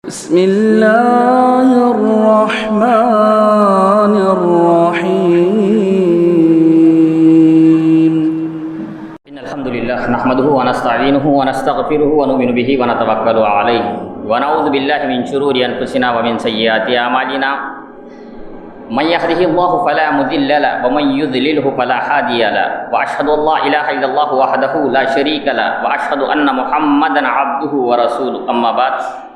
بسم الله الرحمن الرحيم إن الحمد لله نحمده ونستعينه ونستغفره ونؤمن به ونتوكل عليه ونعوذ بالله من شرور أنفسنا ومن سيئات أعمالنا من يهده الله فلا مضل له ومن يضلله فلا هادي له وأشهد أن لا إله إلا الله وحده لا شريك له وأشهد أن محمدا عبده ورسوله أما بعد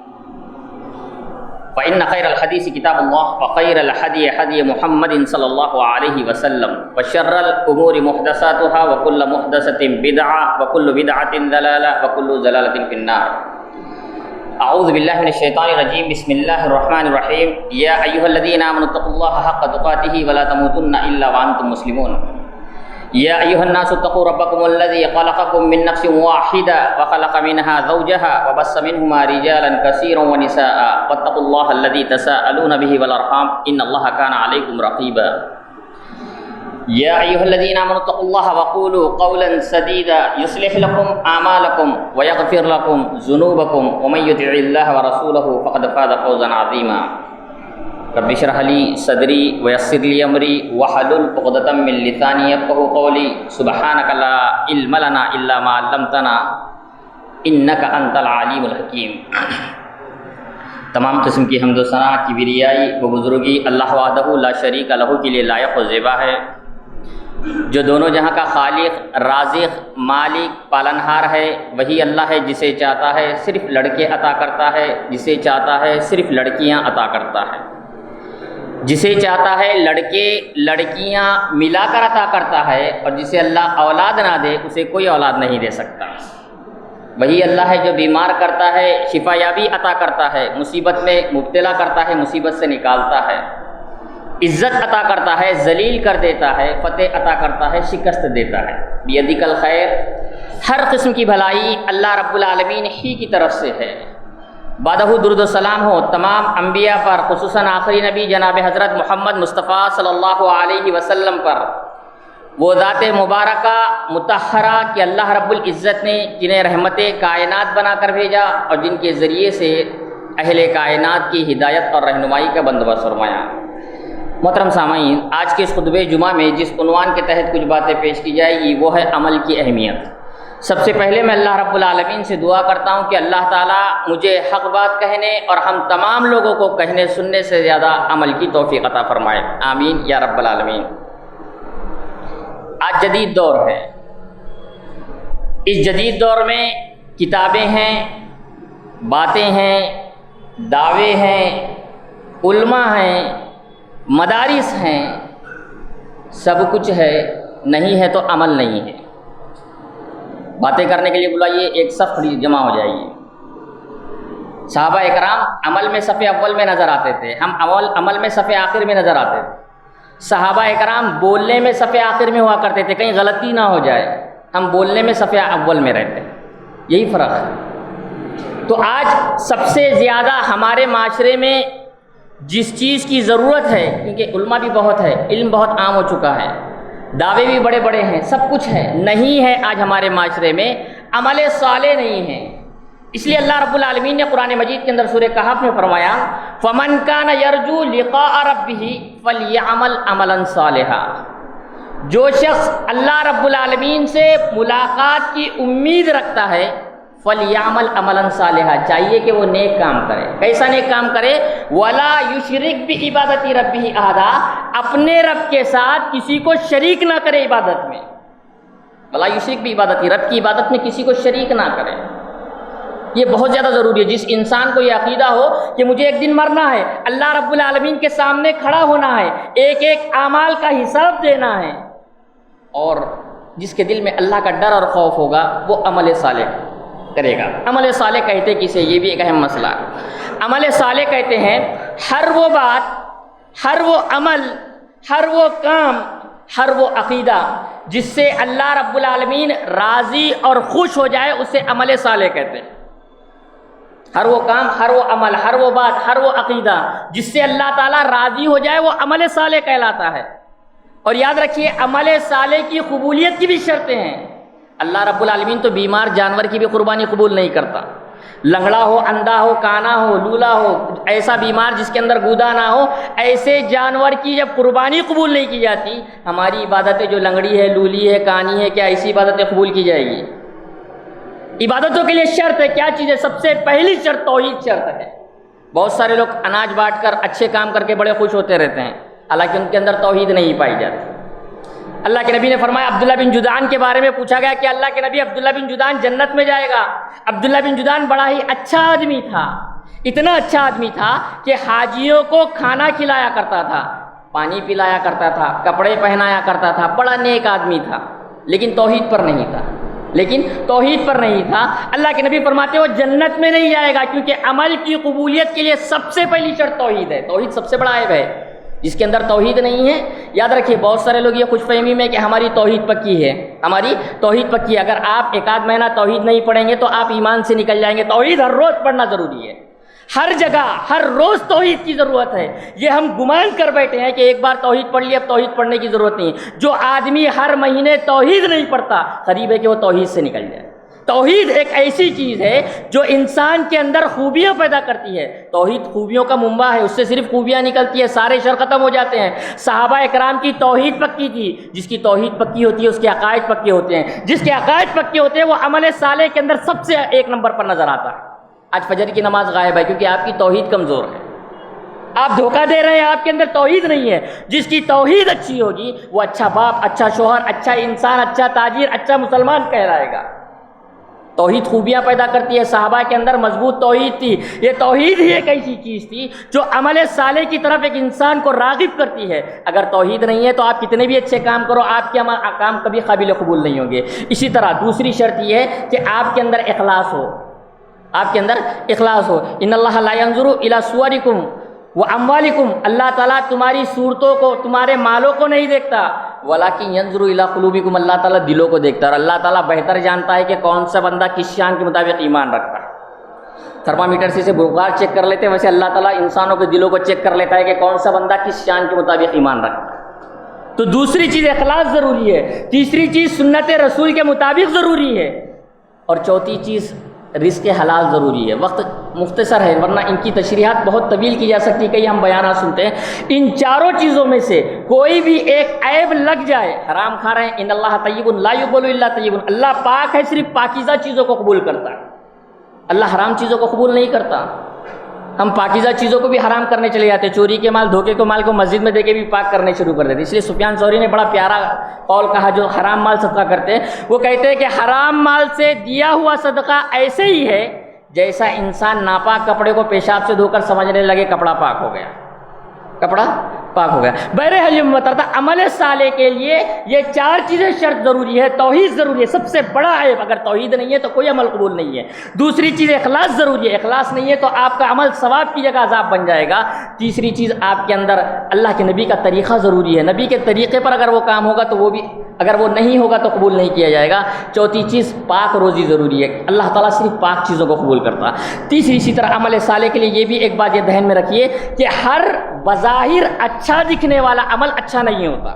فإن خير الحديث كتاب الله وخير الهدي هدي محمد صلى الله عليه وسلم وشر الأمور محدثاتها وكل محدثة بدعة وكل بدعة ضلالة وكل ضلالة في النار. أعوذ بالله من الشيطان الرجيم. بسم الله الرحمن الرحيم. يا أيها الذين آمنوا اتقوا الله حق تقاته ولا تموتن إلا وأنتم مسلمون. يا أيها الناس اتقوا ربكم الذي خلقكم من نفس واحدة وخلق منها زوجها وبث منهما رجالا كثيرا ونساء واتقوا الله الذي تساءلون به والأرحام إن الله كان عليكم رقيبا. يا أيها الذين آمنوا اتقوا الله وقولوا قولا سديدا يصلح لكم أعمالكم ويغفر لكم ذنوبكم ومن يطع الله ورسوله فقد فاز فوزا عظيما. رب اشرح لي صدري ويسر لي امري واحلل عقدة من لساني يفقهوا قولي سبحانك لا علم لنا الا ما علمتنا انك انت العليم الحكيم. تمام قسم کی حمد و ثنا کبریائی و بزرگی اللہ وحدہ لا شریک لہ کے لیے لائق و زیبا ہے، جو دونوں جہاں کا خالق، رازق، مالک، پالنہار ہے. وہی اللہ ہے جسے چاہتا ہے صرف لڑکے عطا کرتا ہے، جسے چاہتا ہے صرف لڑکیاں عطا کرتا ہے، جسے چاہتا ہے لڑکے لڑکیاں ملا کر عطا کرتا ہے، اور جسے اللہ اولاد نہ دے اسے کوئی اولاد نہیں دے سکتا. وہی اللہ ہے جو بیمار کرتا ہے، شفا یابی عطا کرتا ہے، مصیبت میں مبتلا کرتا ہے، مصیبت سے نکالتا ہے، عزت عطا کرتا ہے، ذلیل کر دیتا ہے، فتح عطا کرتا ہے، شکست دیتا ہے. بیدک الخیر، ہر قسم کی بھلائی اللہ رب العالمین ہی کی طرف سے ہے. بعدہ درود و سلام ہو تمام انبیاء پر، خصوصاً آخری نبی جناب حضرت محمد مصطفیٰ صلی اللہ علیہ وسلم پر، وہ ذات مبارکہ مطہرہ کہ اللہ رب العزت نے جنہیں رحمت کائنات بنا کر بھیجا اور جن کے ذریعے سے اہل کائنات کی ہدایت اور رہنمائی کا بندوبست فرمایا. محترم سامعین، آج کے اس خطبہ جمعہ میں جس عنوان کے تحت کچھ باتیں پیش کی جائے گی وہ ہے عمل کی اہمیت. سب سے پہلے میں اللہ رب العالمین سے دعا کرتا ہوں کہ اللہ تعالیٰ مجھے حق بات کہنے اور ہم تمام لوگوں کو کہنے سننے سے زیادہ عمل کی توفیق عطا فرمائے. آمین یا رب العالمین. آج جدید دور ہے. اس جدید دور میں کتابیں ہیں، باتیں ہیں، دعوے ہیں، علماء ہیں، مدارس ہیں، سب کچھ ہے، نہیں ہے تو عمل نہیں ہے. باتیں کرنے کے لیے بلائیے، ایک صف جمع ہو جائیے. صحابہ اکرام عمل میں صف اول میں نظر آتے تھے، ہم عمل میں صف آخر میں نظر آتے تھے. صحابہ اکرام بولنے میں صف آخر میں ہوا کرتے تھے، کہیں غلطی نہ ہو جائے، ہم بولنے میں صف اول میں رہتے ہیں. یہی فرق ہے. تو آج سب سے زیادہ ہمارے معاشرے میں جس چیز کی ضرورت ہے، کیونکہ علماء بھی بہت ہے، علم بہت عام ہو چکا ہے، دعوے بھی بڑے بڑے ہیں، سب کچھ ہے، نہیں ہے آج ہمارے معاشرے میں عمل صالح نہیں ہے. اس لیے اللہ رب العالمین نے قرآن مجید کے اندر سورہ کہف میں فرمایا فَمَنْ كَانَ يَرْجُو لِقَاءَ رَبِّهِ فَلْيَعْمَلْ عَمَلًا صَالِحًا. جو شخص اللہ رب العالمین سے ملاقات کی امید رکھتا ہے فَلْيَعْمَلْ عَمَلًا صَالِحًا، چاہیے کہ وہ نیک کام کرے. کیسا نیک کام کرے؟ وَلَا يُشْرِكْ بِعِبَادَةِ رَبِّهِ أَحَدًا، اپنے رب کے ساتھ کسی کو شریک نہ کرے عبادت میں. وَلَا يُشْرِكْ بِعِبَادَةِ، رب کی عبادت میں کسی کو شریک نہ کرے. یہ بہت زیادہ ضروری ہے. جس انسان کو یہ عقیدہ ہو کہ مجھے ایک دن مرنا ہے، اللہ رب العالمین کے سامنے کھڑا ہونا ہے، ایک ایک اعمال کا حساب دینا ہے، اور جس کے دل میں اللہ کا ڈر اور خوف ہوگا وہ عمل صالح کرے گا. عمل صالح کہتے کسے؟ یہ بھی ایک اہم مسئلہ ہے. عمل صالح کہتے ہیں ہر وہ بات، ہر وہ عمل، ہر وہ کام، ہر وہ عقیدہ جس سے اللہ رب العالمین راضی اور خوش ہو جائے اسے عمل صالح کہتے ہیں. ہر وہ کام، ہر وہ عمل، ہر وہ بات، ہر وہ عقیدہ جس سے اللہ تعالیٰ راضی ہو جائے وہ عمل صالح کہلاتا ہے. اور یاد رکھیے عمل صالح کی قبولیت کی بھی شرطیں ہیں. اللہ رب العالمین تو بیمار جانور کی بھی قربانی قبول نہیں کرتا. لنگڑا ہو، اندھا ہو، کانا ہو، لولا ہو، ایسا بیمار جس کے اندر گودا نہ ہو، ایسے جانور کی جب قربانی قبول نہیں کی جاتی، ہماری عبادتیں جو لنگڑی ہے، لولی ہے، کانی ہے، کیا ایسی عبادتیں قبول کی جائے گی؟ عبادتوں کے لیے شرط ہے، کیا چیز ہے؟ سب سے پہلی شرط توحید شرط ہے۔ بہت سارے لوگ اناج بانٹ کر اچھے کام کر کے بڑے خوش ہوتے رہتے ہیں، حالانکہ ان کے اندر توحید نہیں پائی جاتی۔ اللہ کے نبی نے فرمایا، عبداللہ بن جدعان کے بارے میں پوچھا گیا کہ اللہ کے نبی عبداللہ بن جدعان جنت میں جائے گا؟ عبداللہ بن جدعان بڑا ہی اچھا آدمی تھا، اتنا اچھا آدمی تھا کہ حاجیوں کو کھانا کھلایا کرتا تھا، پانی پلایا کرتا تھا، کپڑے پہنایا کرتا تھا، بڑا نیک آدمی تھا، لیکن توحید پر نہیں تھا، اللہ کے نبی فرماتے وہ جنت میں نہیں جائے گا، کیونکہ عمل کی قبولیت کے لیے سب سے پہلی شرط توحید ہے۔ توحید سب سے بڑا عیب ہے، جس کے اندر توحید نہیں ہے۔ یاد رکھیے، بہت سارے لوگ یہ خوش فہمی میں کہ ہماری توحید پکی ہے، ہماری توحید پکی ہے۔ اگر آپ ایک آدھ مہینہ توحید نہیں پڑھیں گے تو آپ ایمان سے نکل جائیں گے۔ توحید ہر روز پڑھنا ضروری ہے، ہر جگہ ہر روز توحید کی ضرورت ہے۔ یہ ہم گمان کر بیٹھے ہیں کہ ایک بار توحید پڑھ لی، اب توحید پڑھنے کی ضرورت نہیں ہے۔ جو آدمی ہر مہینے توحید نہیں پڑھتا، قریب ہے کہ وہ توحید سے نکل جائے۔ توحید ایک ایسی چیز ہے جو انسان کے اندر خوبیاں پیدا کرتی ہے۔ توحید خوبیوں کا منبع ہے، اس سے صرف خوبیاں نکلتی ہے، سارے شر ختم ہو جاتے ہیں۔ صحابہ اکرام کی توحید پکی تھی، جس کی توحید پکی ہوتی ہے اس کے عقائد پکے ہوتے ہیں، جس کے عقائد پکے ہوتے ہیں وہ عمل صالح کے اندر سب سے ایک نمبر پر نظر آتا ہے۔ آج فجر کی نماز غائب ہے کیونکہ آپ کی توحید کمزور ہے، آپ دھوکہ دے رہے ہیں، آپ کے اندر توحید نہیں ہے۔ جس کی توحید اچھی ہوگی وہ اچھا باپ، اچھا شوہر، اچھا انسان، اچھا تاجر، اچھا مسلمان کہلائے گا۔ توحید خوبیاں پیدا کرتی ہے، صحابہ کے اندر مضبوط توحید تھی۔ یہ توحید ہی ایک ایسی چیز تھی جو عمل صالح کی طرف ایک انسان کو راغب کرتی ہے۔ اگر توحید نہیں ہے تو آپ کتنے بھی اچھے کام کرو، آپ کے کام کبھی قابل قبول نہیں ہوں گے۔ اسی طرح دوسری شرط یہ ہے کہ آپ کے اندر اخلاص ہو، آپ کے اندر اخلاص ہو۔ ان اللہ لا ينظر الى صورکم واموالکم، اللہ تعالیٰ تمہاری صورتوں کو، تمہارے مالوں کو نہیں دیکھتا، ولکن ينظر الى قلوبکم، اللہ تعالیٰ دلوں کو دیکھتا ہے، اور اللہ تعالیٰ بہتر جانتا ہے کہ کون سا بندہ کس شان کے مطابق ایمان رکھتا ہے۔ تھرمامیٹر سے اسے بخار چیک کر لیتے ہیں، ویسے اللہ تعالیٰ انسانوں کے دلوں کو چیک کر لیتا ہے کہ کون سا بندہ کس شان کے مطابق ایمان رکھتا ہے۔ تو دوسری چیز اخلاص ضروری ہے، تیسری چیز سنت رسول کے مطابق ضروری ہے، اور چوتھی چیز رزق حلال ضروری ہے۔ وقت مختصر ہے ورنہ ان کی تشریحات بہت طویل کی جا سکتی، کئی ہم بیانات سنتے ہیں۔ ان چاروں چیزوں میں سے کوئی بھی ایک عیب لگ جائے، حرام کھا رہے ہیں، ان اللہ طیب لا یقبل الا طیب، اللہ پاک ہے، صرف پاکیزہ چیزوں کو قبول کرتا ہے، اللہ حرام چیزوں کو قبول نہیں کرتا۔ ہم پاکیزہ چیزوں کو بھی حرام کرنے چلے جاتے، چوری کے مال، دھوکے کے مال کو مسجد میں دے کے بھی پاک کرنے شروع کر دیتے۔ اس لیے سفیان ثوری نے بڑا پیارا قول کہا، جو حرام مال صدقہ کرتے ہیں، وہ کہتے ہیں کہ حرام مال سے دیا ہوا صدقہ ایسے ہی ہے جیسا انسان ناپاک کپڑے کو پیشاب سے دھو کر سمجھنے لگے کپڑا پاک ہو گیا، کپڑا پاک ہو گیا۔ بہرحال یہ بتاتا عمل صالح کے لیے یہ چار چیزیں شرط ضروری ہے۔ توحید ضروری ہے، سب سے بڑا عیب، اگر توحید نہیں ہے تو کوئی عمل قبول نہیں ہے۔ دوسری چیز اخلاص ضروری ہے، اخلاص نہیں ہے تو آپ کا عمل ثواب کی جگہ عذاب بن جائے گا۔ تیسری چیز آپ کے اندر اللہ کے نبی کا طریقہ ضروری ہے، نبی کے طریقے پر اگر وہ کام ہوگا تو وہ بھی، اگر وہ نہیں ہوگا تو قبول نہیں کیا جائے گا۔ چوتھی چیز پاک روزی ضروری ہے، اللہ تعالیٰ صرف پاک چیزوں کو قبول کرتا ہے۔ تیسری اسی طرح عمل صالح کے لیے یہ بھی ایک بات یہ ذہن میں رکھیے کہ ہر بظاہر اچھا دکھنے والا عمل اچھا نہیں ہوتا۔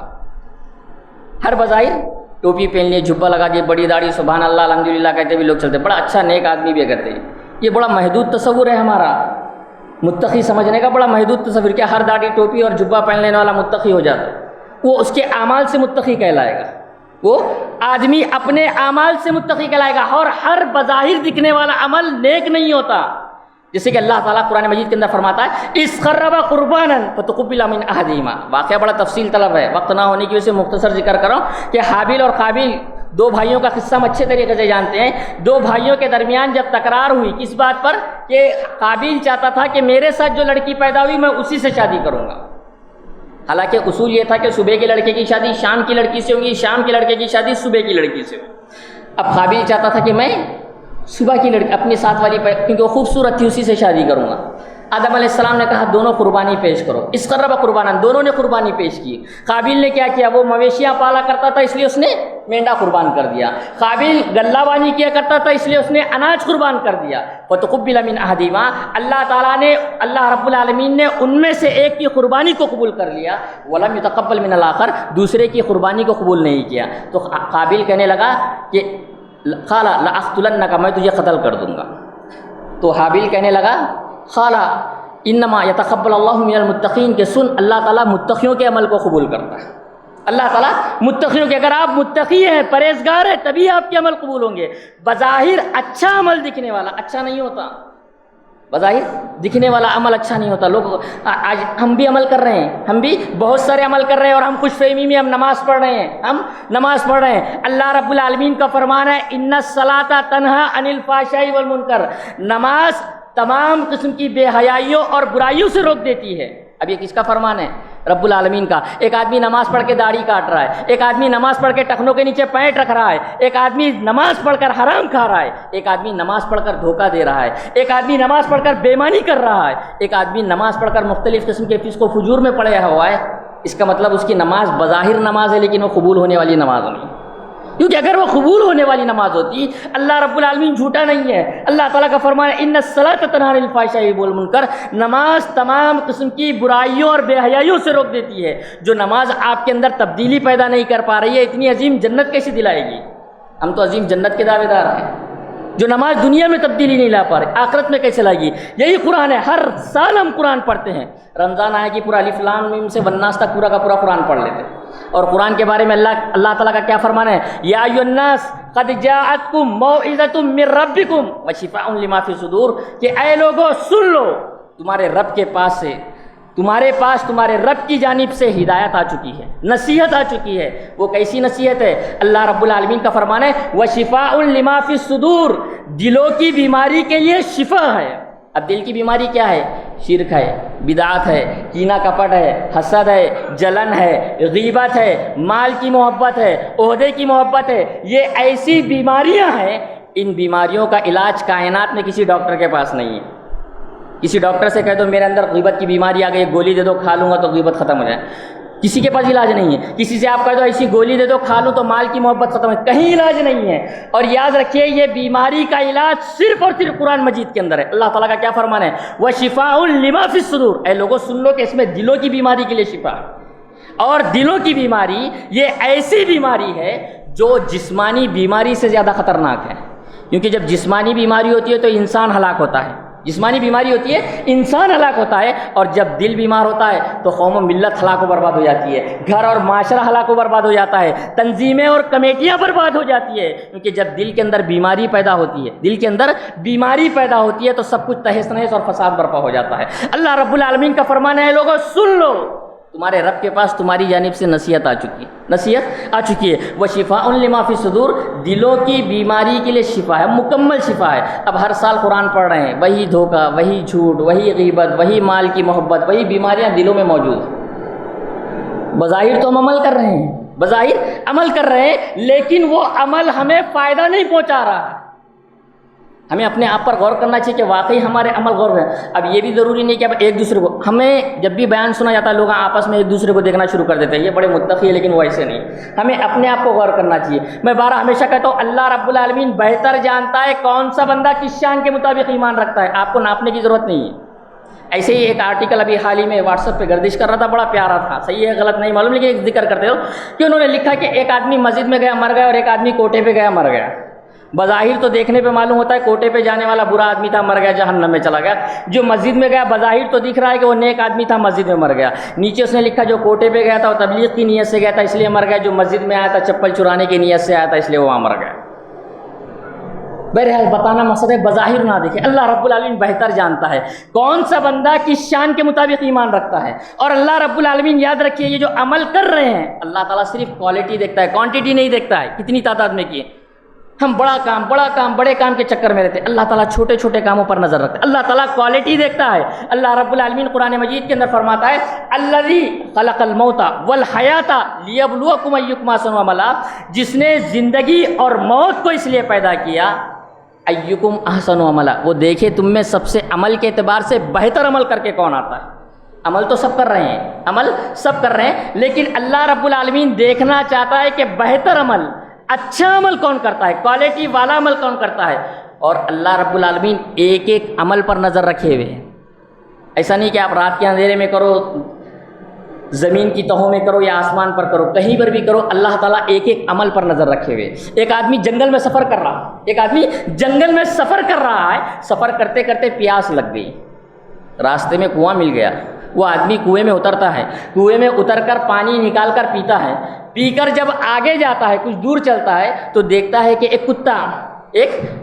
ہر بظاہر ٹوپی پہن لیے، جھبا لگا دیے، بڑی داڑھی، سبحان اللہ الحمدللہ کہتے بھی لوگ چلتے، بڑا اچھا نیک آدمی بھی کہتے ہیں، یہ بڑا محدود تصور ہے ہمارا، متقی سمجھنے کا بڑا محدود تصور، کیا ہر داڑھی ٹوپی اور جھبا پہن لینے والا متقی ہو جاتا ہے؟ وہ اس کے اعمال سے متقی کہلائے گا، وہ آدمی اپنے اعمال سے متقی کہلائے گا، اور ہر بظاہر دکھنے والا عمل نیک نہیں ہوتا۔ جیسے کہ اللہ تعالیٰ قرآن مجید کے اندر فرماتا ہے اس قربا قربانا فتقبل من احدہما، واقعہ بڑا تفصیل طلب ہے، وقت نہ ہونے کی وجہ سے مختصر ذکر کروں کہ حابیل اور قابیل دو بھائیوں کا قصہ ہم اچھے طریقے سے جانتے ہیں۔ دو بھائیوں کے درمیان جب تکرار ہوئی کس بات پر کہ قابیل چاہتا تھا کہ میرے ساتھ جو لڑکی پیدا ہوئی میں اسی سے شادی کروں گا، حالانکہ اصول یہ تھا کہ صبح کے لڑکے کی شادی شام کی لڑکی سے ہوگی، شام کے لڑکے کی شادی صبح کی لڑکی سے ہوگی۔ اب قابیل چاہتا تھا کہ میں صبح کی لڑکی اپنی ساتھ والی کیونکہ وہ خوبصورت تھی اسی سے شادی کروں گا۔ آدم علیہ السلام نے کہا دونوں قربانی پیش کرو، اس قربہ قربانا، دونوں نے قربانی پیش کی۔ قابیل نے کیا کیا، وہ مویشیاں پالا کرتا تھا اس لیے اس نے مینڈا قربان کر دیا، قابیل غلہ بانی کیا کرتا تھا اس لیے اس نے اناج قربان کر دیا۔ فتقبل من احدہما، اللہ تعالیٰ نے، اللہ رب العالمین نے ان میں سے ایک کی قربانی کو قبول کر لیا، ولم یتقبل من الآخر، دوسرے کی قربانی کو قبول نہیں کیا۔ تو قابیل کہنے لگا کہ قال لاقتلنک، میں تجھے قتل کر دوں گا۔ تو حابیل کہنے لگا خالہ انما یتقبل اللہ من المتقین، کہ سن اللہ تعالیٰ متقیوں کے عمل کو قبول کرتا ہے۔ اللہ تعالیٰ متقیوں کے، اگر آپ متقی ہیں، پرہیزگار ہیں، تبھی آپ کے عمل قبول ہوں گے۔ بظاہر اچھا عمل دکھنے والا اچھا نہیں ہوتا، بظاہر دکھنے والا عمل اچھا نہیں ہوتا۔ لوگ آج ہم بھی عمل کر رہے ہیں، ہم بھی بہت سارے عمل کر رہے ہیں، اور ہم خوش فہمی میں ہم نماز پڑھ رہے ہیں، اللہ رب العالمین کا فرمان ہے ان الصلاۃ تنہی عن الفحشاء والمنکر، نماز تمام قسم کی بے حیائیوں اور برائیوں سے روک دیتی ہے۔ اب یہ کس کا فرمان ہے؟ رب العالمین کا۔ ایک آدمی نماز پڑھ کے داڑھی کاٹ رہا ہے، ایک آدمی نماز پڑھ کے ٹخنوں کے نیچے پینٹ رکھ رہا ہے، ایک آدمی نماز پڑھ کر حرام کھا رہا ہے، ایک آدمی نماز پڑھ کر دھوکہ دے رہا ہے، ایک آدمی نماز پڑھ کر بے ایمانی کر رہا ہے، ایک آدمی نماز پڑھ کر مختلف قسم کے فسق و فجور میں پڑا ہوا ہے۔ اس کا مطلب اس کی نماز بظاہر نماز ہے، لیکن وہ قبول ہونے والی نماز نہیں، کیونکہ اگر وہ قبول ہونے والی نماز ہوتی، اللہ رب العالمین جھوٹا نہیں ہے، اللہ تعالیٰ کا فرمان ہے ان الصلاۃ تنہی عن الفحشاء والمنکر، نماز تمام قسم کی برائیوں اور بے حیائیوں سے روک دیتی ہے۔ جو نماز آپ کے اندر تبدیلی پیدا نہیں کر پا رہی ہے، اتنی عظیم جنت کیسے دلائے گی؟ ہم تو عظیم جنت کے دعوے دار ہیں، جو نماز دنیا میں تبدیلی نہیں لا پا رہے، آخرت میں کیسے لائے گی؟ یہی قرآن ہے، ہر سال ہم قرآن پڑھتے ہیں، رمضان آئے گی پورا الف لام میم سے والناس تک پورا کا پورا قرآن پڑھ لیتے ہیں۔ اور قرآن کے بارے میں اللہ تعالیٰ کا کیا فرمان ہے؟ یا ایھا الناس قد جاءتکم موعظۃ من ربکم وشفاء لما فی الصدور، کہ اے لوگو سن لو، تمہارے رب کے پاس سے، تمہارے رب کی جانب سے ہدایت آ چکی ہے، نصیحت آ چکی ہے۔ وہ کیسی نصیحت ہے؟ اللہ رب العالمین کا فرمان ہے وشفاء لما فی الصدور، دلوں کی بیماری کے لیے شفا ہے۔ اب دل کی بیماری کیا ہے؟ شرک ہے، بدعت ہے، کینہ کپٹ ہے، حسد ہے، جلن ہے، غیبت ہے، مال کی محبت ہے، عہدے کی محبت ہے۔ یہ ایسی بیماریاں ہیں، ان بیماریوں کا علاج کائنات میں کسی ڈاکٹر کے پاس نہیں ہے۔ کسی ڈاکٹر سے کہہ دو میرے اندر غیبت کی بیماری آ گئی، گولی دے دو کھا لوں گا تو غیبت ختم ہو جائے، کسی کے پاس علاج نہیں ہے۔ کسی سے آپ کہہ دو ایسی گولی دے دو کھا لوں تو مال کی محبت ختم ہے، کہیں علاج نہیں ہے۔ اور یاد رکھیے یہ بیماری کا علاج صرف اور صرف قرآن مجید کے اندر ہے۔ اللہ تعالیٰ کا کیا فرمان ہے؟ وَشِفَاءٌ لِمَا فِي الصُّدُورِ، اے لوگوں سن لو کہ اس میں دلوں کی بیماری کے لیے شفا ہے۔ اور دلوں کی بیماری یہ ایسی بیماری ہے جو جسمانی بیماری سے زیادہ خطرناک ہے، کیونکہ جب جسمانی بیماری ہوتی ہے تو انسان ہلاک ہوتا ہے، جسمانی بیماری ہوتی ہے انسان ہلاک ہوتا ہے، اور جب دل بیمار ہوتا ہے تو قوم و ملت ہلاک و برباد ہو جاتی ہے، گھر اور معاشرہ ہلاک و برباد ہو جاتا ہے، تنظیمیں اور کمیٹیاں برباد ہو جاتی ہے۔ کیونکہ جب دل کے اندر بیماری پیدا ہوتی ہے، دل کے اندر بیماری پیدا ہوتی ہے تو سب کچھ تہس نہس اور فساد برپا ہو جاتا ہے۔ اللہ رب العالمین کا فرمان ہے لوگوں سن لو، تمہارے رب کے پاس تمہاری جانب سے نصیحت آ چکی ہے، وشفاء لما فی الصدور، دلوں کی بیماری کے لیے شفا ہے، مکمل شفا ہے۔ اب ہر سال قرآن پڑھ رہے ہیں، وہی دھوکہ، وہی جھوٹ، وہی غیبت، وہی مال کی محبت، وہی بیماریاں دلوں میں موجود ہیں۔ بظاہر تو ہم عمل کر رہے ہیں، لیکن وہ عمل ہمیں فائدہ نہیں پہنچا رہا ہے۔ ہمیں اپنے آپ پر غور کرنا چاہیے کہ واقعی ہمارے عمل غور ہیں۔ اب یہ بھی ضروری نہیں کہ اب ایک دوسرے کو، ہمیں جب بھی بیان سنا جاتا ہے لوگ آپس میں ایک دوسرے کو دیکھنا شروع کر دیتے ہیں، یہ بڑے متقی ہیں، لیکن وہ ایسے نہیں۔ ہمیں اپنے آپ کو غور کرنا چاہیے۔ میں ہمیشہ کہتا ہوں اللہ رب العالمین بہتر جانتا ہے کون سا بندہ کس شان کے مطابق ایمان رکھتا ہے، آپ کو ناپنے کی ضرورت نہیں ہے۔ ایسے ہی ایک آرٹیکل ابھی حال ہی میں واٹس ایپ پہ گردش کر رہا تھا، بڑا پیارا تھا، صحیح ہے غلط نہیں معلوم، لیکن ایک ذکر کرتے ہو کہ انہوں نے لکھا کہ ایک آدمی مسجد میں گیا مر گیا، اور ایک آدمی کوٹے پہ گیا مر گیا۔ بظاہر تو دیکھنے پہ معلوم ہوتا ہے کوٹے پہ جانے والا برا آدمی تھا، مر گیا، جہنم میں چلا گیا۔ جو مسجد میں گیا بظاہر تو دکھ رہا ہے کہ وہ نیک آدمی تھا، مسجد میں مر گیا۔ نیچے اس نے لکھا جو کوٹے پہ گیا تھا وہ تبلیغ کی نیت سے گیا تھا اس لیے مر گیا، جو مسجد میں آیا تھا چپل چرانے کی نیت سے آیا تھا اس لیے وہ وہاں مر گیا۔ بہرحال بتانا مقصد ہے بظاہر نہ دیکھیں، اللہ رب العالمین بہتر جانتا ہے کون سا بندہ کس شان کے مطابق ایمان رکھتا ہے۔ اور اللہ رب العالمین یاد رکھیے یہ جو عمل کر رہے ہیں اللہ تعالیٰ صرف کوالٹی دیکھتا ہے، کوانٹٹی نہیں دیکھتا ہے کتنی تعداد میں کیے۔ ہم بڑا کام بڑے کام کے چکر میں رہتے ہیں، اللہ تعالیٰ چھوٹے چھوٹے کاموں پر نظر رکھتا ہے، اللہ تعالیٰ کوالٹی دیکھتا ہے۔ اللہ رب العالمین قرآن مجید کے اندر فرماتا ہے الذی خلق الموت والحیات لیبلوکم ایکم احسن عملا، جس نے زندگی اور موت کو اس لیے پیدا کیا ایکم احسن عملا، وہ دیکھے تم میں سب سے عمل کے اعتبار سے بہتر عمل کر کے کون آتا ہے۔ عمل تو سب کر رہے ہیں، لیکن اللہ رب العالمین دیکھنا چاہتا ہے کہ بہتر عمل، اچھا عمل کون کرتا ہے، کوالٹی والا عمل کون کرتا ہے۔ اور اللہ رب العالمین ایک ایک عمل پر نظر رکھے ہوئے ہیں۔ ایسا نہیں کہ آپ رات کے اندھیرے میں کرو زمین کی تہوں میں کرو یا آسمان پر کرو، کہیں پر بھی کرو، اللہ تعالیٰ ایک ایک عمل پر نظر رکھے ہوئے۔ ایک آدمی جنگل میں سفر کر رہا، ایک آدمی جنگل میں سفر کر رہا ہے، سفر کرتے کرتے پیاس لگ گئی، راستے میں کنواں مل گیا، وہ آدمی کنویں میں اترتا ہے، کنویں میں اتر کر پانی نکال کر پیتا ہے، پی کر جب آگے جاتا ہے، کچھ دور چلتا ہے تو دیکھتا ہے کہ ایک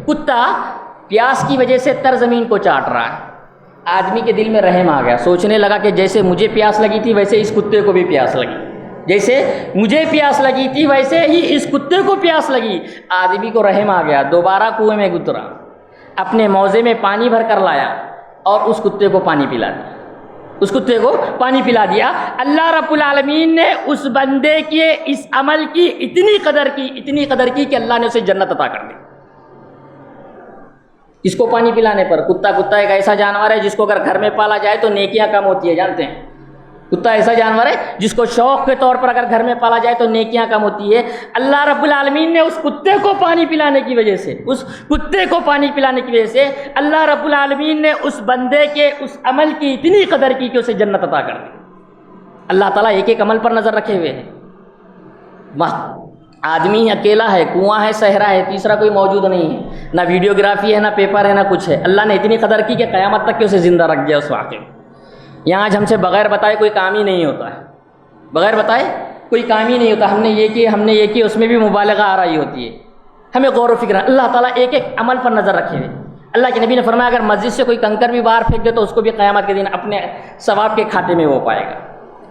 کتا پیاس کی وجہ سے تر زمین کو چاٹ رہا ہے۔ آدمی کے دل میں رحم آ گیا، سوچنے لگا کہ جیسے مجھے پیاس لگی تھی ویسے اس کتے کو بھی پیاس لگی، جیسے مجھے پیاس لگی تھی ویسے ہی اس کتے کو پیاس لگی۔ آدمی کو رحم آ گیا، دوبارہ کنویں میں اترا، اپنے موزے میں پانی بھر کر لایا اور اس کتے کو پانی پلا دیا، اس کتے کو پانی پلا دیا۔ اللہ رب العالمین نے اس بندے کے اس عمل کی اتنی قدر کی کہ اللہ نے اسے جنت عطا کر دی، اس کو پانی پلانے پر۔ کتا ایک ایسا جانور ہے جس کو اگر گھر میں پالا جائے تو نیکیاں کم ہوتی ہے، جانتے ہیں؟ کتا ایسا جانور ہے جس کو شوق کے طور پر اگر گھر میں پالا جائے تو نیکیاں کم ہوتی ہے۔ اللہ رب العالمین نے اس کتے کو پانی پلانے کی وجہ سے اللہ رب العالمین نے اس بندے کے اس عمل کی اتنی قدر کی کہ اسے جنت عطا کر دی۔ اللہ تعالیٰ ایک ایک عمل پر نظر رکھے ہوئے ہیں۔ آدمی اکیلا ہے، کنواں ہے، صحرا ہے، تیسرا کوئی موجود نہیں ہے، نہ ویڈیوگرافی ہے، نہ پیپر ہے، نہ کچھ ہے۔ اللہ نے اتنی قدر کی کہ قیامت تک کہ اسے زندہ رکھ دیا اس واقعے میں۔ یہاں آج ہم سے بغیر بتائے کوئی کام ہی نہیں ہوتا ہے، بغیر بتائے کوئی کام ہی نہیں ہوتا۔ ہم نے یہ کیا، اس میں بھی مبالغہ آ رہی ہوتی ہے۔ ہمیں غور و فکر ہے، اللہ تعالیٰ ایک ایک عمل پر نظر رکھے ہوئے۔ اللہ کے نبی نے فرمایا اگر مسجد سے کوئی کنکر بھی باہر پھینک دے تو اس کو بھی قیامت کے دن اپنے ثواب کے کھاتے میں وہ پائے گا۔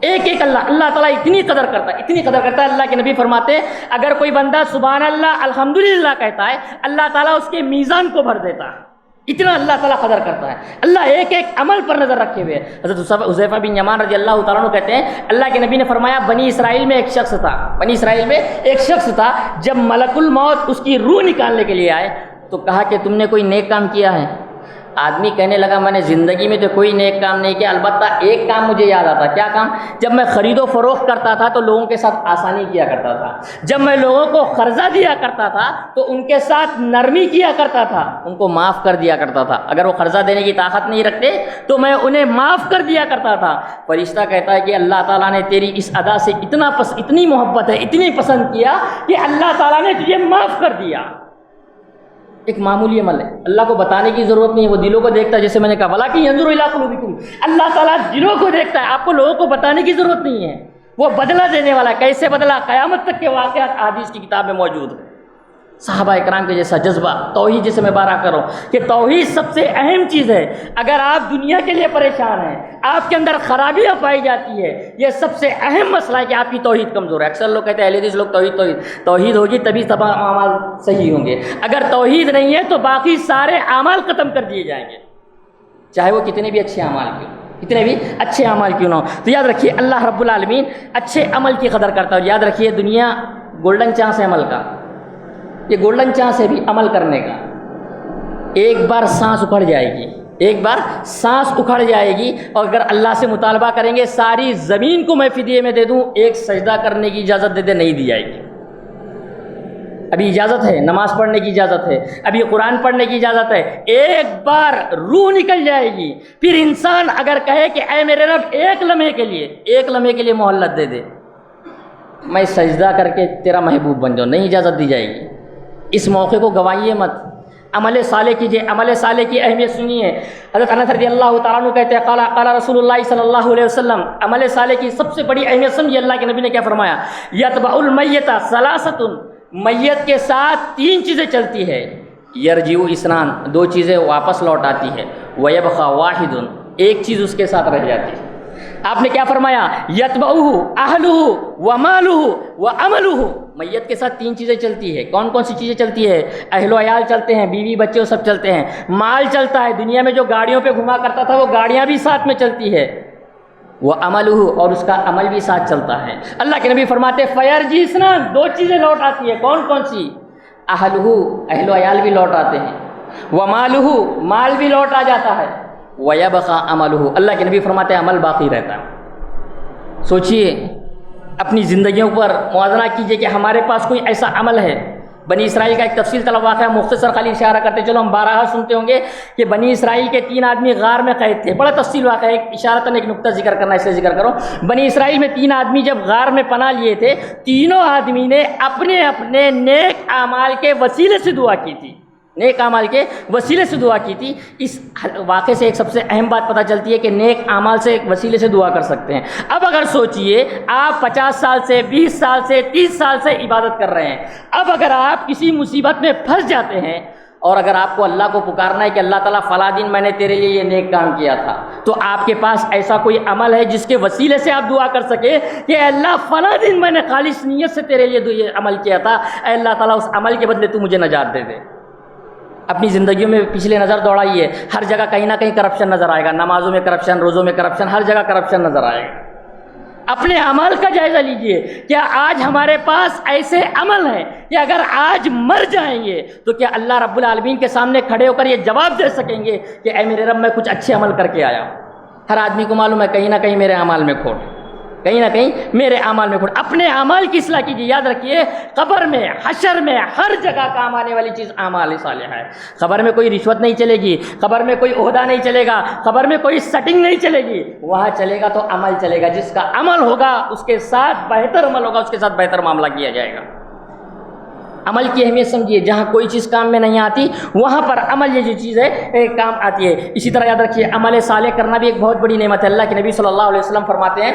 ایک ایک اللہ تعالیٰ اتنی قدر کرتا ہے۔ اللہ کے نبی فرماتے اگر کوئی بندہ سبحان اللہ الحمدللہ کہتا ہے اللہ تعالیٰ اس کے میزان کو بھر دیتا ہے، اتنا اللہ تعالیٰ قدر کرتا ہے۔ اللہ ایک ایک عمل پر نظر رکھے ہوئے۔ حضرت حذیفہ بن یمان رضی اللہ تعالیٰ عنہ کہتے ہیں اللہ کے نبی نے فرمایا بنی اسرائیل میں ایک شخص تھا، جب ملک الموت اس کی روح نکالنے کے لیے آئے تو کہا کہ تم نے کوئی نیک کام کیا ہے؟ آدمی کہنے لگا میں نے زندگی میں تو کوئی نیک کام نہیں کیا، البتہ ایک کام مجھے یاد آتا۔ کیا کام؟ جب میں خرید و فروخت کرتا تھا تو لوگوں کے ساتھ آسانی کیا کرتا تھا، جب میں لوگوں کو قرضہ دیا کرتا تھا تو ان کے ساتھ نرمی کیا کرتا تھا، ان کو معاف کر دیا کرتا تھا۔ اگر وہ قرضہ دینے کی طاقت نہیں رکھتے تو میں انہیں معاف کر دیا کرتا تھا۔ فرشتہ کہتا ہے کہ اللہ تعالیٰ نے تیری اس ادا سے اتنی محبت ہے، اتنی پسند کیا کہ اللہ تعالیٰ نے تجھے معاف کر دیا۔ ایک معمولی عمل ہے، اللہ کو بتانے کی ضرورت نہیں ہے، وہ دلوں کو دیکھتا ہے، جیسے میں نے کہا وَلَٰكِن يَنظُرُ إِلَىٰ قُلُوبِكُمْ، اللہ تعالیٰ دلوں کو دیکھتا ہے، آپ کو لوگوں کو بتانے کی ضرورت نہیں ہے، وہ بدلہ دینے والا ہے۔ کیسے بدلہ؟ قیامت تک کے واقعات حدیث کی کتاب میں موجود ہیں۔ صحابہ اکرام کے جیسا جذبہ، توحید جسے میں بارہ کروں کہ توحید سب سے اہم چیز ہے۔ اگر آپ دنیا کے لیے پریشان ہیں، آپ کے اندر خرابیاں پائی جاتی ہے، یہ سب سے اہم مسئلہ ہے کہ آپ کی توحید کمزور ہے۔ اکثر لوگ کہتے ہیں اہل حدیث لوگ توحید ہوگی تبھی تمام اعمال صحیح ہوں گے، اگر توحید نہیں ہے تو باقی سارے اعمال ختم کر دیے جائیں گے، چاہے وہ کتنے بھی اچھے اعمال کیوں نہ ہو۔ تو یاد رکھیے اللہ رب العالمین اچھے عمل کی قدر کرتا ہے۔ اور یاد رکھیے دنیا گولڈن چانس ہے عمل کا، یہ گولڈن چانس ہے بھی عمل کرنے کا۔ ایک بار سانس اکھڑ جائے گی اور اگر اللہ سے مطالبہ کریں گے ساری زمین کو میں فدیے میں دے دوں، ایک سجدہ کرنے کی اجازت دے نہیں دی جائے گی۔ ابھی اجازت ہے، نماز پڑھنے کی اجازت ہے، ابھی قرآن پڑھنے کی اجازت ہے، ایک بار روح نکل جائے گی پھر انسان اگر کہے کہ اے میرے رب ایک لمحے کے لیے مہلت دے دے، میں سجدہ کر کے تیرا محبوب بن جاؤں، نہیں اجازت دی جائے گی۔ اس موقع کو گوائیے مت، عمل صالح کیجیے۔ عمل صالح کی اہمیت سنیے۔ حضرت انس رضی اللہ تعالیٰ عنہ کہتے ہیں قال رسول اللہ صلی اللہ علیہ وسلم، عمل صالح کی سب سے بڑی اہمیت سمجھیے اللہ کے نبی نے کیا فرمایا، یتبع المیت ثلاثۃ، میت کے ساتھ تین چیزیں چلتی ہے، یرجع اثنان، دو چیزیں واپس لوٹ آتی ہے، ویبقى واحد، ایک چیز اس کے ساتھ رہ جاتی ہے۔ آپ نے کیا فرمایا، یتبعہ اہلہ ومالہ وعملہ، میت کے ساتھ تین چیزیں چلتی ہے۔ کون کون سی چیزیں چلتی ہے؟ اہل و عیال چلتے ہیں، بیوی بچے سب چلتے ہیں، مال چلتا ہے، دنیا میں جو گاڑیوں پہ گھما کرتا تھا وہ گاڑیاں بھی ساتھ میں چلتی ہے، وہ عملہ، اور اس کا عمل بھی ساتھ چلتا ہے۔ اللہ کے نبی فرماتے فیرجع اثنان، دو چیزیں لوٹ آتی ہے، کون کون سی؟ اہلہ، اہل و عیال بھی لوٹ آتے ہیں، ومالہ، مال بھی لوٹ آ جاتا ہے، ویبقى عملہ، اللہ کے نبی فرماتے ہیں عمل باقی رہتا ہے۔ سوچئے، اپنی زندگیوں پر موازنہ کیجئے کہ ہمارے پاس کوئی ایسا عمل ہے بنی اسرائیل کا ایک تفصیل طلب واقعہ مختصر خالی اشارہ کرتے چلو، ہم بارہا سنتے ہوں گے کہ بنی اسرائیل کے 3 آدمی غار میں قید تھے. بڑا تفصیل واقعہ ہے، ایک اشارتاً ایک نقطہ ذکر کرنا اس لیے ذکر کرو. بنی اسرائیل میں 3 آدمی جب غار میں پناہ لیے تھے، تینوں آدمی نے اپنے اپنے نیک اعمال کے وسیلے سے دعا کی تھی، نیک اعمال کے وسیلے سے دعا کی تھی. اس واقعے سے ایک سب سے اہم بات پتہ چلتی ہے کہ نیک اعمال سے ایک وسیلے سے دعا کر سکتے ہیں. اب اگر سوچئے آپ 50 سال سے 20 سال سے 30 سال سے عبادت کر رہے ہیں، اب اگر آپ کسی مصیبت میں پھنس جاتے ہیں اور اگر آپ کو اللہ کو پکارنا ہے کہ اللہ تعالیٰ فلاں دن میں نے تیرے لیے یہ نیک کام کیا تھا، تو آپ کے پاس ایسا کوئی عمل ہے جس کے وسیلے سے آپ دعا کر سکے کہ اے اللہ فلاں دن میں نے خالص نیت سے تیرے لیے یہ عمل کیا تھا، اے اللہ تعالیٰ اس عمل کے بدلے تو مجھے نجات دے دے. اپنی زندگیوں میں پچھلے نظر دوڑائیے، ہر جگہ کہیں نہ کہیں کرپشن نظر آئے گا. نمازوں میں کرپشن، روزوں میں کرپشن، ہر جگہ کرپشن نظر آئے گا. اپنے اعمال کا جائزہ لیجئے. کیا آج ہمارے پاس ایسے عمل ہیں کہ اگر آج مر جائیں گے تو کیا اللہ رب العالمین کے سامنے کھڑے ہو کر یہ جواب دے سکیں گے کہ اے میرے رب میں کچھ اچھے عمل کر کے آیا ہوں؟ ہر آدمی کو معلوم ہے کہیں نہ کہیں میرے اعمال میں کھوٹ، کہیں نہ کہیں میرے اعمال میں کھوٹ. اپنے اعمال کی اصلاح کیجیے. یاد رکھیے قبر میں، حشر میں، ہر جگہ کام آنے والی چیز اعمال صالحہ ہے. قبر میں کوئی رشوت نہیں چلے گی، قبر میں کوئی عہدہ نہیں چلے گا، قبر میں کوئی سیٹنگ نہیں چلے گی. وہاں چلے گا تو عمل چلے گا. جس کا عمل ہوگا اس کے ساتھ بہتر عمل ہوگا، اس کے ساتھ بہتر معاملہ کیا جائے گا. عمل کی اہمیت سمجھیے. جہاں کوئی چیز کام میں نہیں آتی وہاں پر عمل یہ جو چیز ہے کام آتی ہے. اسی طرح یاد رکھیے عمل صالح کرنا بھی ایک بہت بڑی نعمت ہے. اللہ کے نبی صلی اللہ علیہ وسلم فرماتے ہیں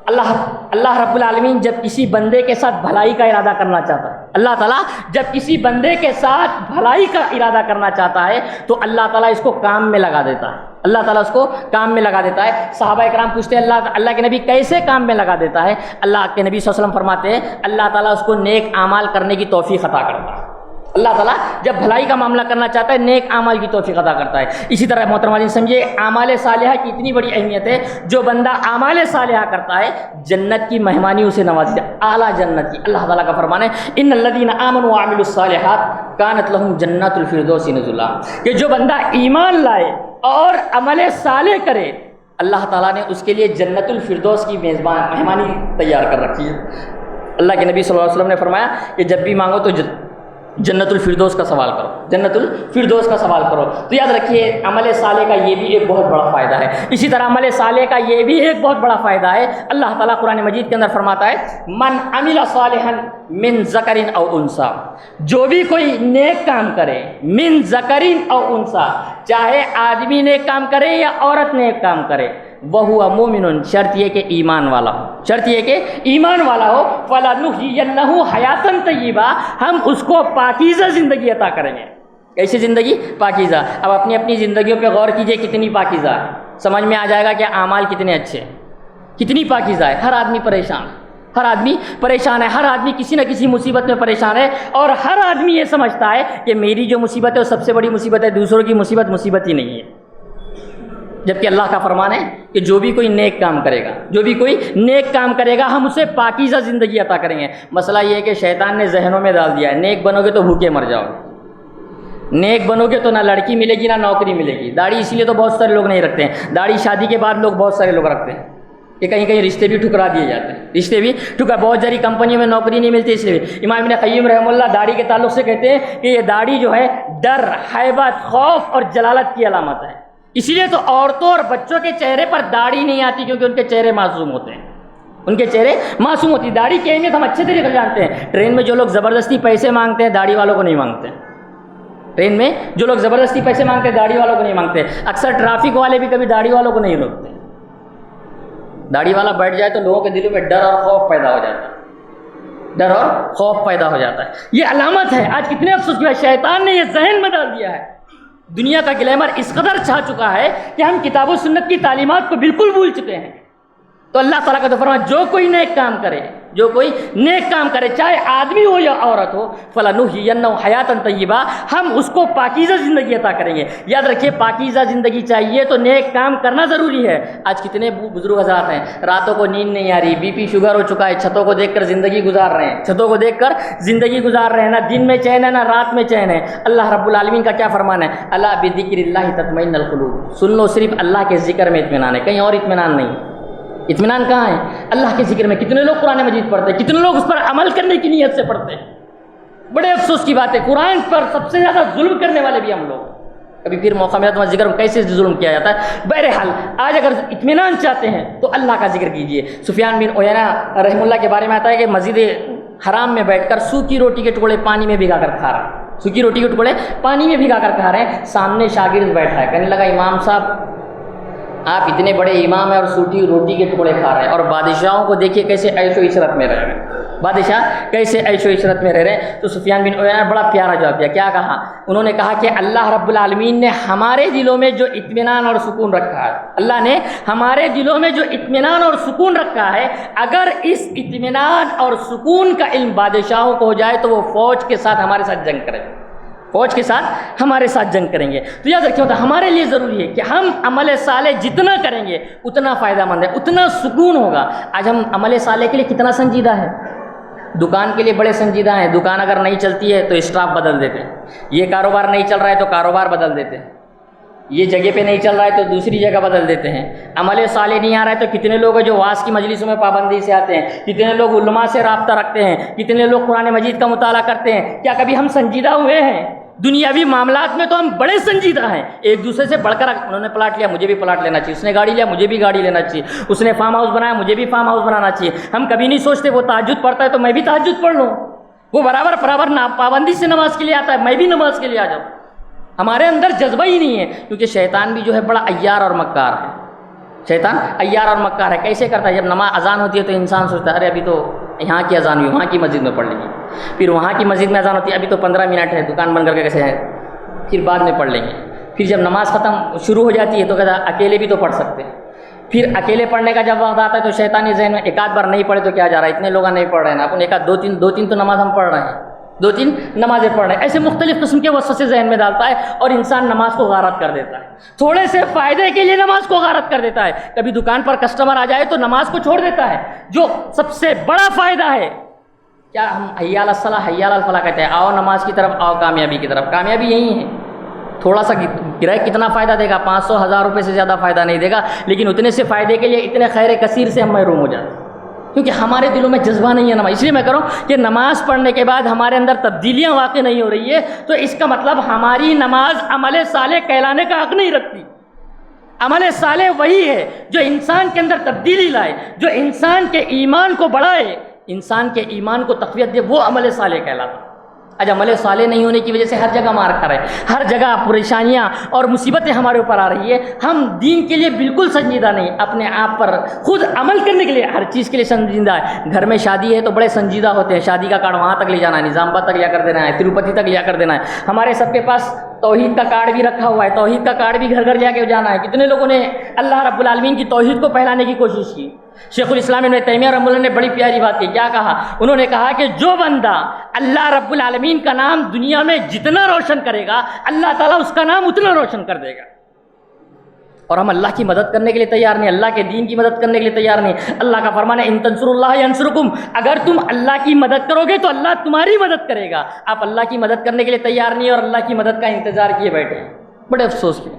اللہ رب العالمین جب کسی بندے کے ساتھ بھلائی کا ارادہ کرنا چاہتا ہے، اللہ تعالیٰ جب کسی بندے کے ساتھ بھلائی کا ارادہ کرنا چاہتا ہے تو اللہ تعالیٰ اس کو کام میں لگا دیتا ہے. اللہ تعالیٰ اس کو کام میں لگا دیتا ہے. صحابہ کرام پوچھتے ہیں اللہ کے نبی کیسے کام میں لگا دیتا ہے؟ اللہ کے نبی صلی اللہ علیہ وسلم فرماتے ہیں اللہ تعالیٰ اس کو نیک اعمال کرنے کی توفیق عطا کرتا ہے. اللہ تعالیٰ جب بھلائی کا معاملہ کرنا چاہتا ہے نیک اعمال کی توفیق عطا کرتا ہے. اسی طرح محترم عزیز سمجھے اعمال صالحہ کی اتنی بڑی اہمیت ہے. جو بندہ اعمال صالحہ کرتا ہے جنت کی مہمانی اسے نوازی ہے، اعلیٰ جنت کی. اللہ تعالیٰ کا فرمان ہے ان الذین آمنوا وعملوا الصالحات کانت لہم جنات الفردوس نزلا. کہ جو بندہ ایمان لائے اور عمل صالح کرے اللہ تعالیٰ نے اس کے لیے جنت الفردوس کی مہمانی تیار کر رکھی ہے. اللہ کے نبی صلی اللہ علیہ وسلم نے فرمایا کہ جب بھی مانگو تو جنت الفردوس کا سوال کرو، جنت الفردوس کا سوال کرو. تو یاد رکھیے عمل صالح کا یہ بھی ایک بہت بڑا فائدہ ہے. اسی طرح عمل صالح کا یہ بھی ایک بہت بڑا فائدہ ہے. اللہ تعالیٰ قرآن مجید کے اندر فرماتا ہے من عمل صالحا من ذکر او انثی، جو بھی کوئی نیک کام کرے، من ذکر او انثی، چاہے آدمی نیک کام کرے یا عورت نیک کام کرے، وہو مومن، شرط یہ کہ ایمان والا ہو، شرط یہ کہ ایمان والا ہو، فلنحیینہ حیاتا طیبہ، ہم اس کو پاکیزہ زندگی عطا کریں گے. کیسی زندگی؟ پاکیزہ. اب اپنی زندگیوں پہ غور کیجئے کتنی پاکیزہ ہے. سمجھ میں آ جائے گا کہ اعمال کتنے اچھے ہیں، کتنی پاکیزہ ہے. ہر آدمی پریشان، ہر آدمی پریشان ہے، ہر آدمی کسی نہ کسی مصیبت میں پریشان ہے، اور ہر آدمی یہ سمجھتا ہے کہ میری جو مصیبت ہے وہ سب سے بڑی مصیبت ہے، دوسروں کی مصیبت ہی نہیں ہے. جبکہ اللہ کا فرمان ہے کہ جو بھی کوئی نیک کام کرے گا، جو بھی کوئی نیک کام کرے گا ہم اسے پاکیزہ زندگی عطا کریں گے. مسئلہ یہ ہے کہ شیطان نے ذہنوں میں ڈال دیا ہے نیک بنو گے تو بھوکے مر جاؤ گے، نیک بنو گے تو نہ لڑکی ملے گی نہ نوکری ملے گی. داڑھی اسی لیے تو بہت سارے لوگ نہیں رکھتے ہیں. داڑھی شادی کے بعد لوگ بہت سارے لوگ رکھتے ہیں کہ کہیں کہیں رشتے بھی ٹھکرا دیے جاتے ہیں، رشتے بھی بہت ساری کمپنیوں میں نوکری نہیں ملتی. اس لیے امام ابن قیم رحمہ اللہ داڑھی کے تعلق سے کہتے ہیں کہ یہ داڑھی جو ہے ڈر، ہیبت، خوف اور جلالت کی علامت ہے. اسی لیے تو عورتوں اور بچوں کے چہرے پر داڑھی نہیں آتی کیونکہ ان کے چہرے معصوم ہوتے ہیں، ان کے چہرے معصوم ہوتی. داڑھی کی اہمیت ہم اچھے طریقے سے جانتے ہیں. ٹرین میں جو لوگ زبردستی پیسے مانگتے ہیں داڑھی والوں کو نہیں مانگتے. ٹرین میں جو لوگ زبردستی پیسے مانگتے ہیں داڑھی والوں کو نہیں مانگتے. اکثر ٹرافک والے بھی کبھی داڑھی والوں کو نہیں روکتے. داڑھی والا بیٹھ جائے تو لوگوں کے دلوں میں ڈر اور خوف پیدا ہو جاتا ہے، ڈر اور خوف پیدا ہو جاتا ہے. یہ علامت ہے. آج کتنے افسوس کی بات، شیطان نے یہ ذہن میں ڈال دیا ہے. دنیا کا گلیمر اس قدر چھا چکا ہے کہ ہم کتاب و سنت کی تعلیمات کو بالکل بھول چکے ہیں. تو اللہ تعالیٰ کا تو فرمان جو کوئی نیک کام کرے، جو کوئی نیک کام کرے چاہے آدمی ہو یا عورت ہو، فلنحیینہ حیاتا طیبہ، ہم اس کو پاکیزہ زندگی عطا کریں گے. یاد رکھیے پاکیزہ زندگی چاہیے تو نیک کام کرنا ضروری ہے. آج کتنے بزرگ حضرات ہیں راتوں کو نیند نہیں آ رہی، بی پی شوگر ہو چکا ہے، چھتوں کو دیکھ کر زندگی گزار رہے ہیں، چھتوں کو دیکھ کر زندگی گزار رہے ہیں. نہ دن میں چین ہے نہ رات میں چین ہے. اللہ رب العالمین کا کیا فرمان ہے، الا بذکر اللہ تطمئن القلوب. سن لو صرف اللہ کے ذکر میں اطمینان ہے، کہیں اور اطمینان نہیں. اطمینان کہاں ہے؟ اللہ کے ذکر میں. کتنے لوگ قرآن مجید پڑھتے ہیں، کتنے لوگ اس پر عمل کرنے کی نیت سے پڑھتے ہیں. بڑے افسوس کی بات ہے، قرآن پر سب سے زیادہ ظلم کرنے والے بھی ہم لوگ۔ کبھی پھر موقع ملا تو میں ذکر کیسے ظلم کیا جاتا ہے۔ بہرحال آج اگر اطمینان چاہتے ہیں تو اللہ کا ذکر کیجئے۔ سفیان بن عیینہ رحمہ اللہ کے بارے میں آتا ہے کہ مسجد حرام میں بیٹھ کر سوکھی روٹی کے ٹکڑے پانی میں بھگا کر کھا رہا ہے، سوکھی روٹی کے ٹکڑے پانی میں بھگا کر کھا رہے ہیں، سامنے شاگرد بیٹھا ہے، کہنے لگا امام صاحب آپ اتنے بڑے امام ہیں اور سوکھی روٹی کے ٹکڑے کھا رہے ہیں، اور بادشاہوں کو دیکھیے کیسے عیش و عشرت میں رہ رہے ہیں، بادشاہ کیسے عیش و عشرت میں رہ رہے ہیں۔ تو سفیان بن عیینہ نے بڑا پیارا جواب دیا، کیا کہا؟ انہوں نے کہا کہ اللہ رب العالمین نے ہمارے دلوں میں جو اطمینان اور سکون رکھا ہے، اللہ نے ہمارے دلوں میں جو اطمینان اور سکون رکھا ہے، اگر اس اطمینان اور سکون کا علم بادشاہوں کو ہو جائے تو وہ فوج کے ساتھ ہمارے ساتھ جنگ کریں، فوج کے ساتھ ہمارے ساتھ جنگ کریں گے۔ تو یاد رکھیں ہمارے لیے ضروری ہے کہ ہم عمل صالح جتنا کریں گے اتنا فائدہ مند ہے، اتنا سکون ہوگا۔ آج ہم عمل صالح کے لیے کتنا سنجیدہ ہے، دکان کے لیے بڑے سنجیدہ ہیں، دکان اگر نہیں چلتی ہے تو اسٹاف بدل دیتے ہیں، یہ کاروبار نہیں چل رہا ہے تو کاروبار بدل دیتے ہیں، یہ جگہ پہ نہیں چل رہا ہے تو دوسری جگہ بدل دیتے ہیں۔ عمل صالح نہیں آ رہا ہے تو کتنے لوگ ہیں جو واعظ کی مجلسوں میں پابندی سے آتے ہیں، کتنے لوگ علماء سے رابطہ رکھتے ہیں، کتنے لوگ قرآن مجید کا مطالعہ کرتے ہیں۔ کیا کبھی ہم سنجیدہ ہوئے ہیں؟ دنیاوی معاملات میں تو ہم بڑے سنجیدہ ہیں، ایک دوسرے سے بڑھ کر، انہوں نے پلاٹ لیا مجھے بھی پلاٹ لینا چاہیے، اس نے گاڑی لیا مجھے بھی گاڑی لینا چاہیے، اس نے فارم ہاؤس بنایا مجھے بھی فارم ہاؤس بنانا چاہیے۔ ہم کبھی نہیں سوچتے وہ تہجد پڑھتا ہے تو میں بھی تہجد پڑھ لوں، وہ برابر پابندی سے نماز کے لیے آتا ہے میں بھی نماز کے لیے آ جاؤں۔ ہمارے اندر جذبہ ہی نہیں ہے، کیونکہ شیطان بھی جو ہے بڑا عیار اور مکار ہے، شیطان عیار اور مکار ہے۔ کیسے کرتا ہے؟ جب نماز اذان ہوتی ہے تو انسان سوچتا ہے ارے ابھی تو یہاں کی اذان ہوئی، وہاں کی مسجد میں پڑھ لیں گے، پھر وہاں کی مسجد میں اذان ہوتی ہے ابھی تو 15 منٹ ہے، دکان بند کر کے کیسے ہے، پھر بعد میں پڑھ لیں گے۔ پھر جب نماز ختم شروع ہو جاتی ہے تو کہتا ہے اکیلے بھی تو پڑھ سکتے ہیں، پھر اکیلے پڑھنے کا جب وقت آتا ہے تو شیطانی ذہن میں ایک آدھ بار نہیں پڑھے تو کیا جا رہا ہے، اتنے لوگ نہیں پڑھ رہے ہیں نا، اپن ایک آدھ دو تین تو نماز ہم پڑھ رہے ہیں، 2-3 نمازیں پڑھ رہے ہیں، ایسے مختلف قسم کے وسوسے ذہن میں ڈالتا ہے اور انسان نماز کو غارت کر دیتا ہے، تھوڑے سے فائدے کے لیے نماز کو غارت کر دیتا ہے۔ کبھی دکان پر کسٹمر آ جائے تو نماز کو چھوڑ دیتا ہے، جو سب سے بڑا فائدہ ہے۔ کیا ہم حی علی الصلاۃ حی علی الفلاح کہتے ہیں، آؤ نماز کی طرف، آؤ کامیابی کی طرف۔ کامیابی یہی ہے، تھوڑا سا کرایہ کتنا فائدہ دے گا، 500-1000 روپے سے زیادہ فائدہ نہیں دے گا، لیکن اتنے سے فائدے کے لیے اتنے خیر کثیر سے ہم محروم ہو جاتے ہیں، کیونکہ ہمارے دلوں میں جذبہ نہیں ہے نماز۔ اس لیے میں کہہ رہا ہوں کہ نماز پڑھنے کے بعد ہمارے اندر تبدیلیاں واقع نہیں ہو رہی ہے تو اس کا مطلب ہماری نماز عمل صالح کہلانے کا حق نہیں رکھتی۔ عمل صالح وہی ہے جو انسان کے اندر تبدیلی لائے، جو انسان کے ایمان کو بڑھائے، انسان کے ایمان کو تقویت دے، وہ عمل صالح کہلاتا۔ آج عمل صالح نہیں ہونے کی وجہ سے ہر جگہ مار کھا رہے ہیں، ہر جگہ پریشانیاں اور مصیبتیں ہمارے اوپر آ رہی ہے۔ ہم دین کے لیے بالکل سنجیدہ نہیں، اپنے آپ پر خود عمل کرنے کے لیے ہر چیز کے لیے سنجیدہ ہے۔ گھر میں شادی ہے تو بڑے سنجیدہ ہوتے ہیں، شادی کا کارڈ وہاں تک لے جانا ہے، نظام آباد تک لیا کر دینا ہے، تروپتی تک لیا کر دینا ہے۔ ہمارے سب کے پاس توحید کا کارڈ بھی رکھا ہوا ہے، توحید کا کارڈ بھی گھر گھر جا کے جانا ہے۔ کتنے لوگوں نے اللہ رب العالمین کی توحید کو پھیلانے کی کوشش کی۔ شیخ الاسلام ابن تیمیہ رحمہ اللہ نے بڑی پیاری بات کی، کیا کہا؟ انہوں نے کہا کہ جو بندہ اللہ رب العالمین کا نام دنیا میں جتنا روشن کرے گا اللہ تعالیٰ اس کا نام اتنا روشن کر دے گا۔ اور ہم اللہ کی مدد کرنے کے لیے تیار نہیں، اللہ کے دین کی مدد کرنے کے لیے تیار نہیں۔ اللہ کا فرمان ہے ان تنصروا اللہ ینصرکم، اگر تم اللہ کی مدد کرو گے تو اللہ تمہاری مدد کرے گا۔ آپ اللہ کی مدد کرنے کے لیے تیار نہیں اور اللہ کی مدد کا انتظار کیے بیٹھے، بڑے افسوس کی۔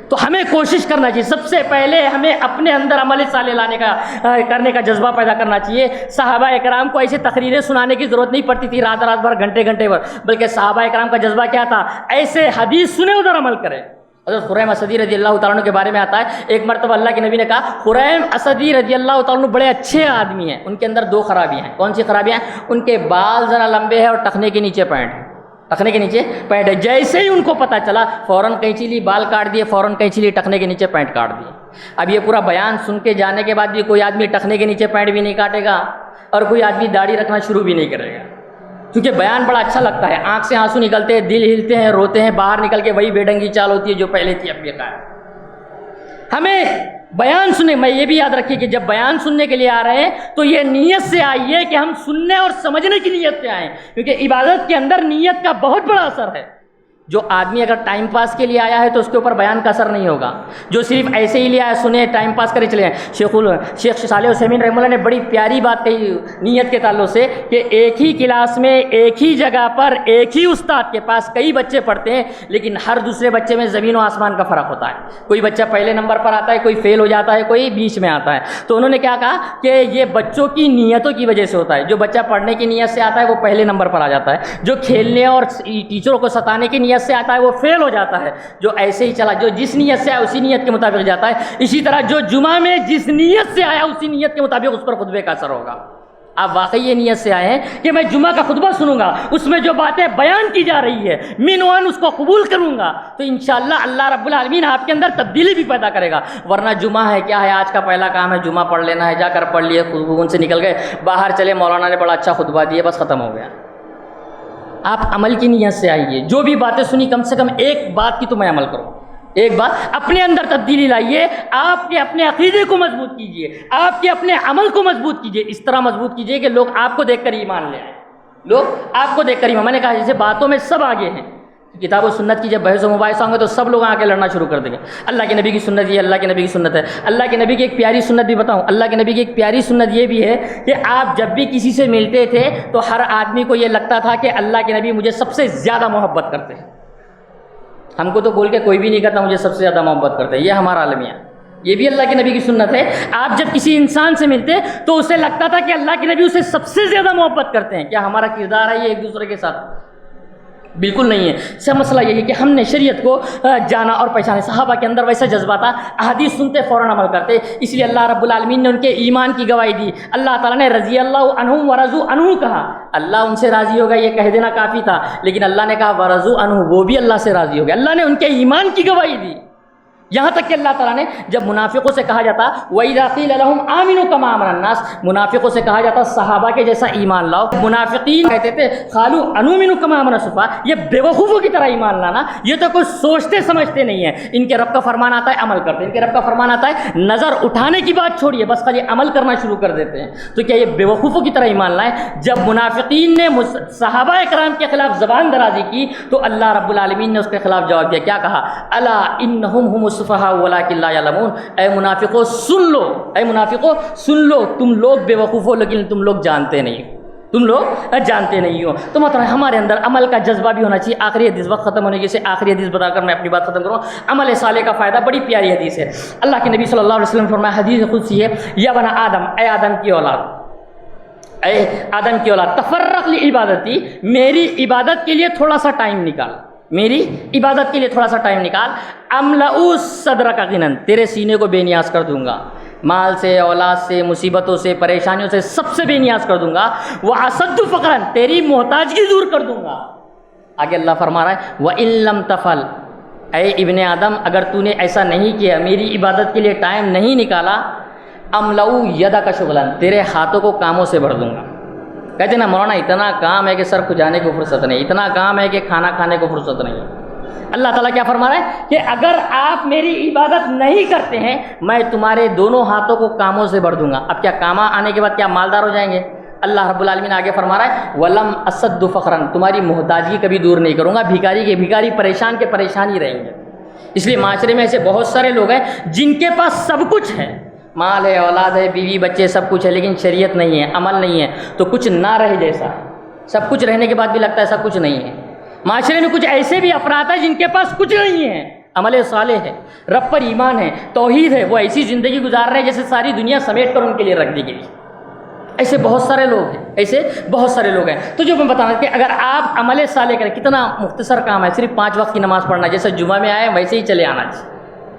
تو ہمیں کوشش کرنا چاہیے، سب سے پہلے ہمیں اپنے اندر عمل صالح لانے کا کرنے کا جذبہ پیدا کرنا چاہیے۔ صحابہ اکرام کو ایسے تقریریں سنانے کی ضرورت نہیں پڑتی تھی رات بھر گھنٹے بھر، بلکہ صحابہ اکرام کا جذبہ کیا تھا؟ ایسے حدیث سنے ادھر عمل کرے۔ حضرت خریم اسدی رضی اللہ تعالیٰ عنہ کے بارے میں آتا ہے، ایک مرتبہ اللہ کے نبی نے کہا خریم اسدی رضی اللہ تعالیٰ عنہ بڑے اچھے آدمی ہیں، ان کے اندر 2 خرابیاں ہیں۔ کون سی خرابیاں ہیں؟ ان کے بال ذرا لمبے ہیں اور ٹخنے کے نیچے پینٹ ہے، ٹخنے کے نیچے پینٹ ہے۔ جیسے ہی ان کو پتہ چلا فوراً قینچی لی، بال کاٹ دیے، فوراً قینچی لی، ٹخنے کے نیچے پینٹ کاٹ دیے۔ اب یہ پورا بیان سن کے جانے کے بعد بھی کوئی آدمی ٹخنے کے نیچے پینٹ بھی نہیں کاٹے گا اور کوئی آدمی داڑھی رکھنا شروع بھی نہیں کرے گا، کیونکہ بیان بڑا اچھا لگتا ہے، آنکھ سے آنسو نکلتے ہیں، دل ہلتے ہیں، روتے ہیں، باہر نکل کے وہی بے ڈنگی چال ہوتی ہے جو پہلے تھی اب بھی قائم۔ ہمیں بیان سننے، میں یہ بھی یاد رکھیے کہ جب بیان سننے کے لیے آ رہے ہیں تو یہ نیت سے آئیے کہ ہم سننے اور سمجھنے کی نیت سے آئیں، کیونکہ عبادت کے اندر نیت کا بہت بڑا اثر ہے۔ جو آدمی اگر ٹائم پاس کے لیے آیا ہے تو اس کے اوپر بیان کا اثر نہیں ہوگا. جو صرف ایسے ہی لے آیا سنے ٹائم پاس کرے چلے جائیں. شیخ صالح عثیمین رحمہ اللہ نے بڑی پیاری بات کہی نیت کے تعلق سے کہ ایک ہی کلاس میں ایک ہی جگہ پر ایک ہی استاد کے پاس کئی بچے پڑھتے ہیں لیکن ہر دوسرے بچے میں زمین و آسمان کا فرق ہوتا ہے. کوئی بچہ پہلے نمبر پر آتا ہے, کوئی فیل ہو جاتا ہے, کوئی بیچ میں آتا ہے. تو انہوں نے کیا کہا کہ یہ بچوں کی نیتوں کی وجہ سے ہوتا ہے. جو بچہ پڑھنے کی نیت سے آتا ہے وہ پہلے نمبر پر آ جاتا ہے, جو کھیلنے اور ٹیچروں کو ستانے کی نیت سے آتا ہے وہ فیل ہو جاتا ہے, جو ایسے ہی چلا جو جس نیت سے آیا اسی نیت کے مطابق جاتا ہے. اسی طرح جو جمعہ میں جس نیت سے آیا اسی نیت کے مطابق اس پر خطبے کا اثر ہوگا. آپ واقعی یہ نیت سے آئے ہیں کہ میں جمعہ کا خطبہ سنوں گا, اس میں جو باتیں بیان کی جا رہی ہے من اس کو قبول کروں گا, تو انشاءاللہ اللہ رب العالمین آپ کے اندر تبدیلی بھی پیدا کرے گا. ورنہ جمعہ ہے کیا ہے, آج کا پہلا کام ہے جمعہ پڑھ لینا ہے, جا کر پڑھ لیے, ان سے نکل گئے, باہر چلے, مولانا نے بڑا اچھا خطبہ دیا, بس ختم ہو گیا. آپ عمل کی نیت سے آئیے. جو بھی باتیں سنی کم سے کم ایک بات کی تو میں عمل کروں, ایک بات اپنے اندر تبدیلی لائیے. آپ کے اپنے عقیدے کو مضبوط کیجئے, آپ کے اپنے عمل کو مضبوط کیجئے. اس طرح مضبوط کیجئے کہ لوگ آپ کو دیکھ کر ایمان لے آئیں. لوگ آپ کو دیکھ کر ایمان, میں نے کہا جیسے باتوں میں سب آگے ہیں, کتاب و سنت کی جب بحث و مباحثہ ہوں گے تو سب لوگ آ کے لڑنا شروع کر دیں گے. اللہ کے نبی کی سنت یہ اللہ کے نبی کی سنت ہے. اللہ کے نبی کی ایک پیاری سنت بھی بتاؤں, اللہ کے نبی کی ایک پیاری سنت یہ بھی ہے کہ آپ جب بھی کسی سے ملتے تھے تو ہر آدمی کو یہ لگتا تھا کہ اللہ کے نبی مجھے سب سے زیادہ محبت کرتے ہیں. ہم کو تو بول کے کوئی بھی نہیں کہتا مجھے سب سے زیادہ محبت کرتے ہیں, یہ ہمارا عالمیہ, یہ بھی اللہ کے نبی کی سنت ہے. آپ جب کسی انسان سے ملتے تو اسے لگتا تھا کہ اللہ کے نبی اسے سب سے زیادہ محبت کرتے ہیں. کیا ہمارا کردار ہے یہ ایک دوسرے کے ساتھ؟ بالکل نہیں ہے. سب مسئلہ یہ ہے کہ ہم نے شریعت کو جانا اور پہچانا. صحابہ کے اندر ویسا جذبہ تھا, احادیث سنتے فوراً عمل کرتے. اس لیے اللہ رب العالمین نے ان کے ایمان کی گواہی دی. اللہ تعالیٰ نے رضی اللہ عنہم ورضوا عنہ کہا. اللہ ان سے راضی ہوگا یہ کہہ دینا کافی تھا, لیکن اللہ نے کہا ورضوا عنہ, وہ بھی اللہ سے راضی ہو گیا. اللہ نے ان کے ایمان کی گواہی دی. یہاں تک کہ اللہ تعالیٰ نے جب منافقوں سے کہا جاتا وَإِذَا قِيلَ لَهُمْ آمِنُوا كَمَا آمَنَ النَّاسُ, منافقوں سے کہا جاتا صحابہ کے جیسا ایمان لاؤ. منافقین کہتے تھے قَالُوا أَنُؤْمِنُ كَمَا آمَنَ السُّفَهَاءُ, یہ بے وقوفوں کی طرح ایمان لانا, یہ تو کچھ سوچتے سمجھتے نہیں ہیں. ان کے رب کا فرمان آتا ہے عمل کرتے ہیں, ان کے رب کا فرمان آتا ہے نظر اٹھانے کی بات چھوڑیے, بس خالی عمل کرنا شروع کر دیتے ہیں. تو کیا یہ بے وقوفوں کی طرح ایمان لائیں؟ جب منافقین نے صحابہ کرام کے خلاف زبان درازی کی تو اللہ رب العالمین نے اس کے خلاف جواب دیا. کیا کہا؟ الا انہم هم السفہاء ولکن لا یعلمون. اے منافقو سن لو, اے منافقو سن لو, تم لوگ بے وقوف ہو لیکن تم لوگ جانتے نہیں, تم لوگ جانتے نہیں ہو. تو مطلب ہمارے اندر عمل کا جذبہ بھی ہونا چاہیے. آخری حدیث, وقت ختم ہونے کی سے آخری حدیث بتا کر میں اپنی بات ختم کروں. عمل صالح کا فائدہ, بڑی پیاری حدیث ہے. اللہ کے نبی صلی اللہ علیہ وسلم فرمایا, حدیث قدسی ہے, یا بنا آدم, اے آدم کی اولاد, اے آدم کی اولاد, تفرق لعبادتی, میری عبادت کے لیے تھوڑا سا ٹائم نکال, میری عبادت کے لیے تھوڑا سا ٹائم نکال. املؤ صدرک غنًا, تیرے سینے کو بے نیاز کر دوں گا, مال سے, اولاد سے, مصیبتوں سے, پریشانیوں سے, سب سے بے نیاز کر دوں گا. واسد فقرًا, تیری محتاجگی دور کر دوں گا. آگے اللہ فرما رہا ہے وَإِن لَمْ تَفْعَلْ, اے ابن آدم اگر تو نے ایسا نہیں کیا, میری عبادت کے لیے ٹائم نہیں نکالا, املؤ یدک شغلاً, تیرے ہاتھوں کو کاموں سے بھر دوں گا. کہتے نا مولانا اتنا کام ہے کہ سر کھجانے کو فرصت نہیں, اتنا کام ہے کہ کھانا کھانے کو فرصت نہیں. اللہ تعالیٰ کیا فرما رہا ہے کہ اگر آپ میری عبادت نہیں کرتے ہیں میں تمہارے دونوں ہاتھوں کو کاموں سے بھر دوں گا. اب کیا کام آنے کے بعد کیا مالدار ہو جائیں گے؟ اللہ رب العالمین آگے فرما رہا ہے وَلَمْ أَسَدُّ فَقْرًا, تمہاری محتاجی کبھی دور نہیں کروں گا. بھیکاری کے بھیکاری, پریشان کے پریشان ہی رہیں گے. اس لیے معاشرے میں ایسے بہت سارے لوگ ہیں جن کے پاس سب کچھ ہے, مال ہے, اولاد ہے, بیوی بچے, سب کچھ ہے, لیکن شریعت نہیں ہے, عمل نہیں ہے, تو کچھ نہ رہے جیسا. سب کچھ رہنے کے بعد بھی لگتا ہے ایسا کچھ نہیں ہے. معاشرے میں کچھ ایسے بھی افراد ہیں جن کے پاس کچھ نہیں ہے, عمل صالح ہے, رب پر ایمان ہے, توحید ہے, وہ ایسی زندگی گزار رہے ہیں جیسے ساری دنیا سمیٹ کر ان کے لیے رکھ دی گئی. ایسے بہت سارے لوگ ہیں, ایسے بہت سارے لوگ ہیں. تو جو میں بتانا کہ اگر آپ عمل صالح کریں, کتنا مختصر کام ہے, صرف 5 وقت کی نماز پڑھنا, جیسے جمعہ میں آئے ویسے ہی چلے آنا چاہیے.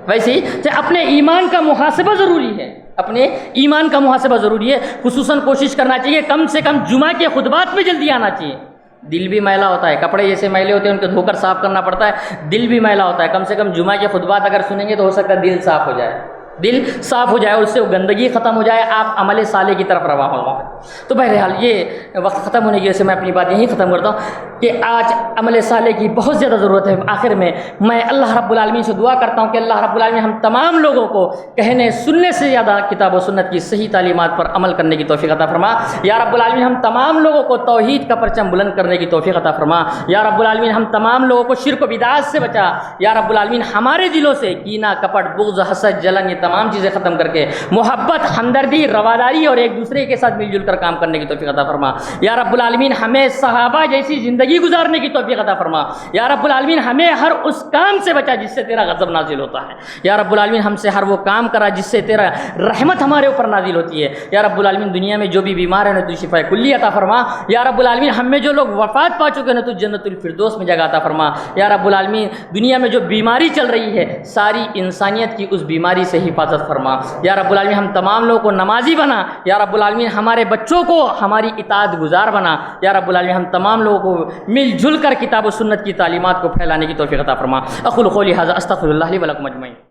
ویسے ہی اپنے ایمان کا محاسبہ ضروری ہے, اپنے ایمان کا محاسبہ ضروری ہے. خصوصاً کوشش کرنا چاہیے کم سے کم جمعہ کے خطبات میں جلدی آنا چاہیے. دل بھی میلا ہوتا ہے, کپڑے جیسے میلے ہوتے ہیں ان کو دھو کر صاف کرنا پڑتا ہے, دل بھی میلا ہوتا ہے. کم سے کم جمعہ کے خطبات اگر سنیں گے تو ہو سکتا ہے دل صاف ہو جائے, دل صاف ہو جائے, اور اس سے وہ گندگی ختم ہو جائے, آپ عمل صالح کی طرف رواں ہو. تو بہرحال یہ وقت ختم ہونے کی وجہ سے میں اپنی بات یہیں ختم کرتا ہوں. کہ آج عمل صالح کی بہت زیادہ ضرورت ہے۔ آخر میں میں اللہ رب العالمین سے دعا کرتا ہوں کہ اللہ رب العالمین ہم تمام لوگوں کو کہنے سننے سے زیادہ کتاب و سنت کی صحیح تعلیمات پر عمل کرنے کی توفیق عطا فرما۔ یا رب العالمین ہم تمام لوگوں کو توحید کا پرچم بلند کرنے کی توفیق عطا فرما۔ یا رب العالمین ہم تمام لوگوں کو شرک و بدعات سے بچا۔ یا رب العالمین ہمارے دلوں سے کینہ، کپٹ، بغض، حسد، جلن، یہ تمام چیزیں ختم کر کے محبت، ہمدردی، رواداری اور ایک دوسرے کے ساتھ مل جل کر کام کرنے کی توفیق عطا فرما۔ یا رب العالمین ہمیں صحابہ جیسی زندگی گزارنے کی توفیق عطا فرما۔ یا رب العالمین ہمیں ہر اس کام سے بچا جس سے تیرا غضب نازل ہوتا ہے۔ یا رب العالمین ہم سے ہر وہ کام کرا جس سے تیرا رحمت ہمارے اوپر نازل ہوتی ہے۔ یا رب العالمین دنیا میں جو بھی بیمار ہیں انہیں تو شفا کلی عطا فرما۔ یا رب العالمین ہم میں جو لوگ وفات پا چکے ہیں تو جنت الفردوس میں جگہ عطا فرما۔ یا رب العالمین دنیا میں جو بیماری چل رہی ہے ساری انسانیت کی اس بیماری سے حفاظت فرما۔ یا رب العالمین ہم تمام لوگوں کو نمازی بنا۔ یا رب العالمین ہمارے بچوں کو ہماری اطاعت گزار بنا۔ یا رب العالمین ہم تمام لوگوں کو مل جل کر کتاب و سنت کی تعلیمات کو پھیلانے کی توفیق عطا فرما۔ اقول قولی ھذا استغفر اللہ لی ولکم اجمعین۔